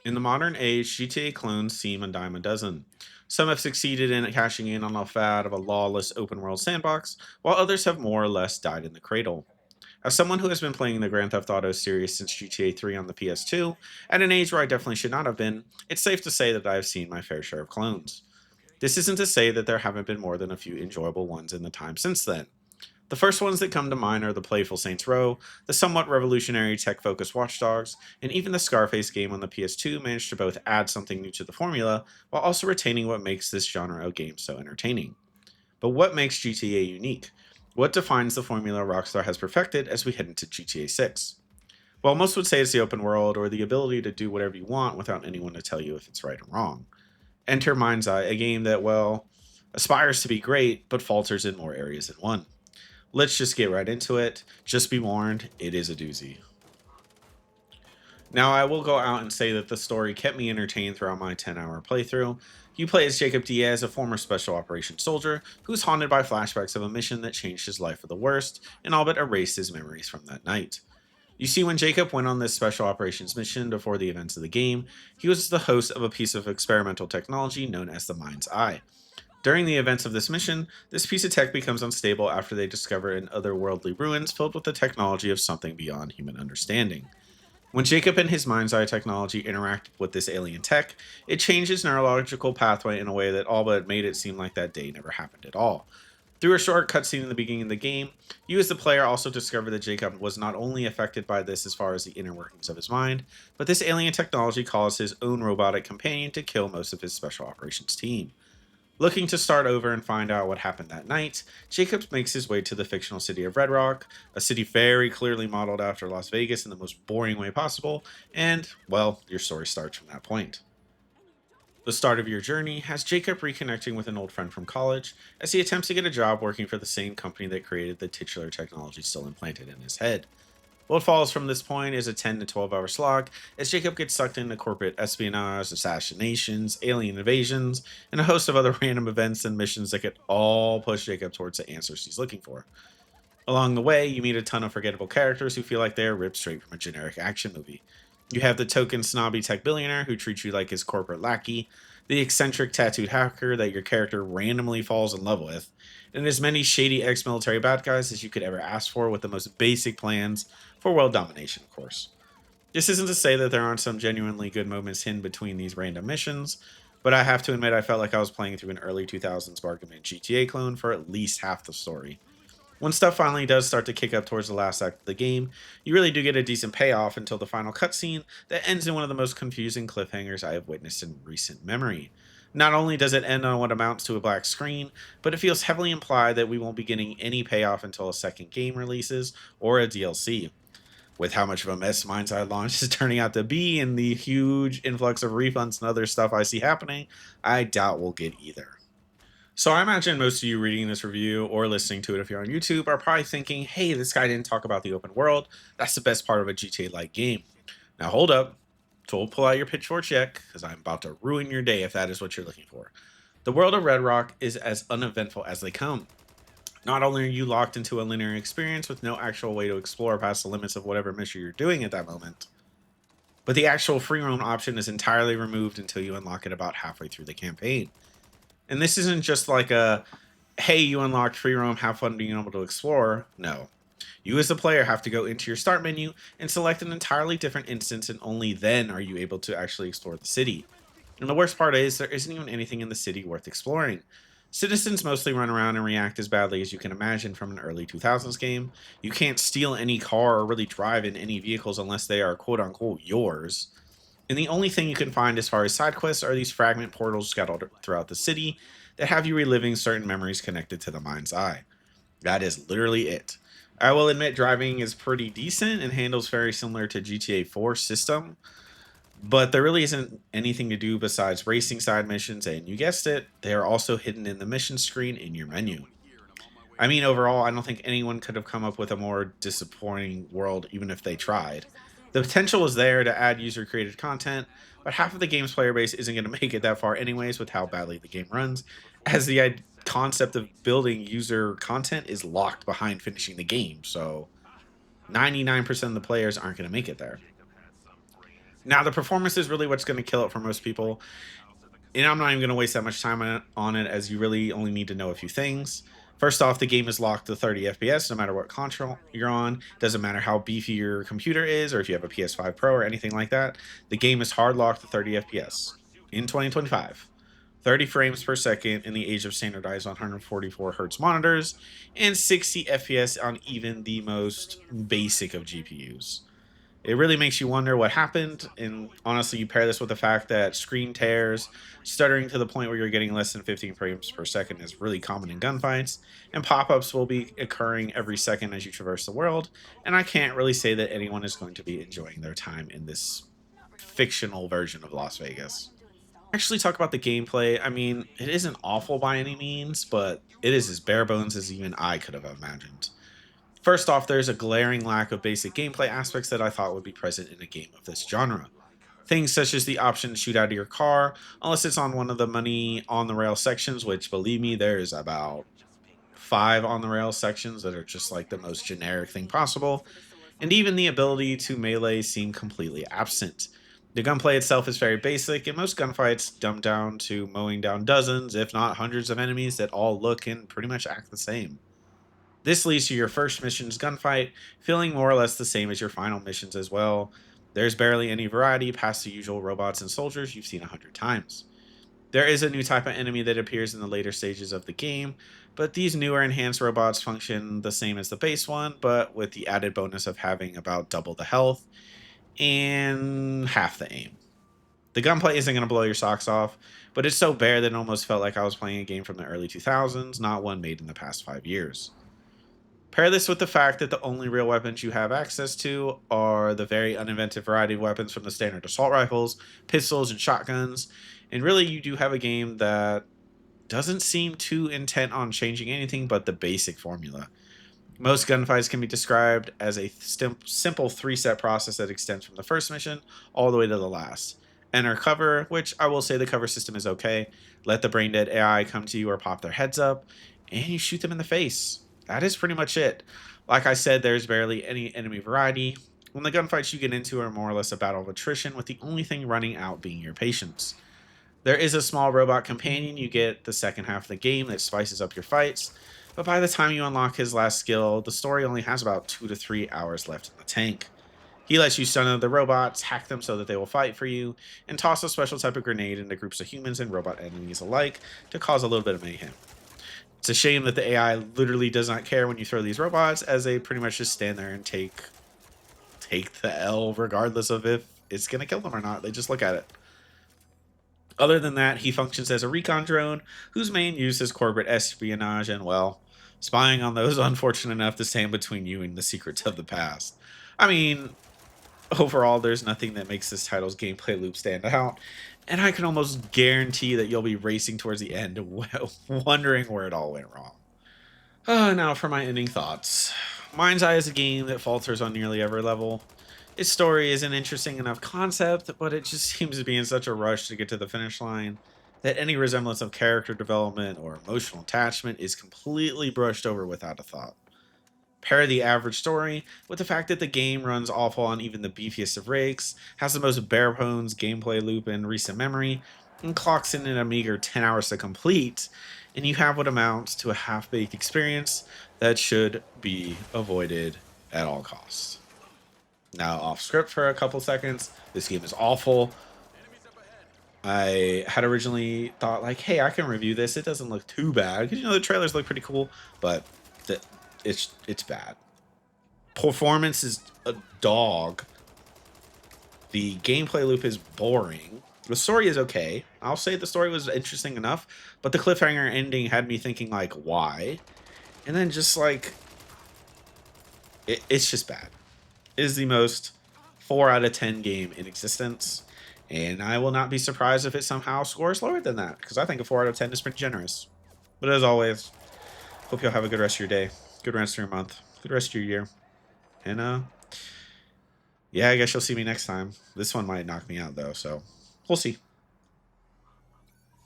In the modern age, GTA clones seem a dime a dozen. Some have succeeded in cashing in on the fad of a lawless open world sandbox, while others have more or less died in the cradle. As someone who has been playing the Grand Theft Auto series since GTA 3 on the PS2, at an age where I definitely should not have been, it's safe to say that I have seen my fair share of clones. This isn't to say that there haven't been more than a few enjoyable ones in the time since then. The first ones that come to mind are the playful Saints Row, the somewhat revolutionary tech focused Watch Dogs, and even the Scarface game on the PS2 managed to both add something new to the formula while also retaining what makes this genre of game so entertaining. But what makes GTA unique? What defines the formula Rockstar has perfected as we head into GTA 6? Well, most would say it's the open world or the ability to do whatever you want without anyone to tell you if it's right or wrong. Enter MindEye, a game that, well, aspires to be great but falters in more areas than one. Let's just get right into it. Just be warned, it is a doozy. Now, I will go out and say that the story kept me entertained throughout my 10-hour playthrough. You play as Jacob Diaz, a former special operations soldier who's haunted by flashbacks of a mission that changed his life for the worst and all but erased his memories from that night. You see, when Jacob went on this special operations mission before the events of the game, he was the host of a piece of experimental technology known as the Mind's Eye. During the events of this mission, this piece of tech becomes unstable after they discover an otherworldly ruins filled with the technology of something beyond human understanding. When Jacob and his mind's eye technology interact with this alien tech, it changes neurological pathway in a way that all but made it seem like that day never happened at all. Through a short cutscene in the beginning of the game, you as the player also discover that Jacob was not only affected by this as far as the inner workings of his mind, but this alien technology caused his own robotic companion to kill most of his special operations team. Looking to start over and find out what happened that night, Jacobs makes his way to the fictional city of Red Rock, a city very clearly modeled after Las Vegas in the most boring way possible, and, well, your story starts from that point. The start of your journey has Jacob reconnecting with an old friend from college as he attempts to get a job working for the same company that created the titular technology still implanted in his head. What follows from this point is a 10 to 12-hour slog as Jacob gets sucked into corporate espionage, assassinations, alien invasions, and a host of other random events and missions that could all push Jacob towards the answers he's looking for. Along the way, you meet a ton of forgettable characters who feel like they are ripped straight from a generic action movie. You have the token snobby tech billionaire who treats you like his corporate lackey, the eccentric tattooed hacker that your character randomly falls in love with, and as many shady ex military bad guys as you could ever ask for with the most basic plans for world domination, of course. This isn't to say that there aren't some genuinely good moments hidden between these random missions, but I have to admit I felt like I was playing through an early 2000s bargain bin GTA clone for at least half the story. When stuff finally does start to kick up towards the last act of the game, you really do get a decent payoff until the final cutscene that ends in one of the most confusing cliffhangers I have witnessed in recent memory. Not only does it end on what amounts to a black screen, but it feels heavily implied that we won't be getting any payoff until a second game releases or a DLC. With how much of a mess Mindside Launch is turning out to be and the huge influx of refunds and other stuff I see happening, I doubt we'll get either. So I imagine most of you reading this review or listening to it if you're on YouTube are probably thinking, hey, this guy didn't talk about the open world. That's the best part of a GTA-like game. Now hold up. So pull out your pitchfork yet, because I'm about to ruin your day if that is what you're looking for. The world of Red Rock is as uneventful as they come. Not only are you locked into a linear experience with no actual way to explore past the limits of whatever mission you're doing at that moment, but the actual free roam option is entirely removed until you unlock it about halfway through the campaign. And this isn't just like a, hey, you unlocked free roam, have fun being able to explore. No. You as the player have to go into your start menu and select an entirely different instance, and only then are you able to actually explore the city. And the worst part is, there isn't even anything in the city worth exploring. Citizens mostly run around and react as badly as you can imagine from an early 2000s game. You can't steal any car or really drive in any vehicles unless they are quote unquote yours. And the only thing you can find as far as side quests are these fragment portals scattered throughout the city that have you reliving certain memories connected to the mind's eye. That is literally it. I will admit driving is pretty decent and handles very similar to GTA 4 system, but there really isn't anything to do besides racing side missions, and you guessed it, they are also hidden in the mission screen in your menu. I mean, overall, I don't think anyone could have come up with a more disappointing world, even if they tried. The potential is there to add user created content, but half of the game's player base isn't going to make it that far, anyways, with how badly the game runs, as the concept of building user content is locked behind finishing the game. So 99% of the players aren't going to make it there. Now, the performance is really what's going to kill it for most people. And I'm not even going to waste that much time on it, as you really only need to know a few things. First off, the game is locked to 30 FPS no matter what console you're on. Doesn't matter how beefy your computer is or if you have a PS5 Pro or anything like that. The game is hard locked to 30 FPS in 2025. 30 frames per second in the age of standardized 144 hertz monitors, and 60 FPS on even the most basic of GPUs. It really makes you wonder what happened, and honestly, you pair this with the fact that screen tears, stuttering to the point where you're getting less than 15 frames per second is really common in gunfights, and pop-ups will be occurring every second as you traverse the world, and I can't really say that anyone is going to be enjoying their time in this fictional version of Las Vegas. Actually, talk about the gameplay. I mean, it isn't awful by any means, but it is as bare bones as even I could have imagined. First off, there's a glaring lack of basic gameplay aspects that I thought would be present in a game of this genre. Things such as the option to shoot out of your car, unless it's on one of the money on the rail sections, which believe me, there's about 5 on the rail sections that are just like the most generic thing possible, and even the ability to melee seem completely absent. The gunplay itself is very basic, and most gunfights dumb down to mowing down dozens, if not hundreds of enemies that all look and pretty much act the same. This leads to your first mission's gunfight feeling more or less the same as your final missions as well. There's barely any variety past the usual robots and soldiers you've seen 100 times. There is a new type of enemy that appears in the later stages of the game, but these newer enhanced robots function the same as the base one, but with the added bonus of having about double the health and half the aim. The gunplay isn't going to blow your socks off, but it's so bare that it almost felt like I was playing a game from the early 2000s, not one made in the past 5 years. Pair this with the fact that the only real weapons you have access to are the very uninventive variety of weapons from the standard assault rifles, pistols, and shotguns, and really you do have a game that doesn't seem too intent on changing anything but the basic formula. Most gunfights can be described as a simple 3-step process that extends from the first mission all the way to the last. Enter cover, which I will say the cover system is okay. Let the brain dead AI come to you or pop their heads up, and you shoot them in the face. That is pretty much it. Like I said, there's barely any enemy variety. When the gunfights you get into are more or less a battle of attrition, with the only thing running out being your patience. There is a small robot companion you get the second half of the game that spices up your fights, but by the time you unlock his last skill, the story only has about 2 to 3 hours left in the tank. He lets you stun the robots, hack them so that they will fight for you, and toss a special type of grenade into groups of humans and robot enemies alike to cause a little bit of mayhem. It's a shame that the AI literally does not care when you throw these robots, as they pretty much just stand there and take the L regardless of if it's going to kill them or not. They just look at it. Other than that, he functions as a recon drone whose main use is corporate espionage and, well, spying on those unfortunate enough to stand between you and the secrets of the past. I mean, overall, there's nothing that makes this title's gameplay loop stand out, and I can almost guarantee that you'll be racing towards the end, wondering where it all went wrong. Now for my ending thoughts. MindEye is a game that falters on nearly every level. Its story is an interesting enough concept, but it just seems to be in such a rush to get to the finish line that any resemblance of character development or emotional attachment is completely brushed over without a thought. Pair the average story with the fact that the game runs awful on even the beefiest of rigs, has the most bare bones gameplay loop in recent memory, and clocks in at a meager 10 hours to complete, and you have what amounts to a half-baked experience that should be avoided at all costs. Now, off script for a couple seconds, this game is awful. I had originally thought, like, hey, I can review this. It doesn't look too bad, because, the trailers look pretty cool, but it's bad. Performance is a dog. The gameplay loop is boring. The story is okay. I'll say the story was interesting enough, but the cliffhanger ending had me thinking, like, why? And then just, like, it's just bad. It is the most 4 out of 10 game in existence, and I will not be surprised if it somehow scores lower than that, because I think a 4 out of 10 is pretty generous. But as always, hope you'll have a good rest of your day, good rest of your month, good rest of your year. And, yeah, I guess you'll see me next time. This one might knock me out, though, so we'll see.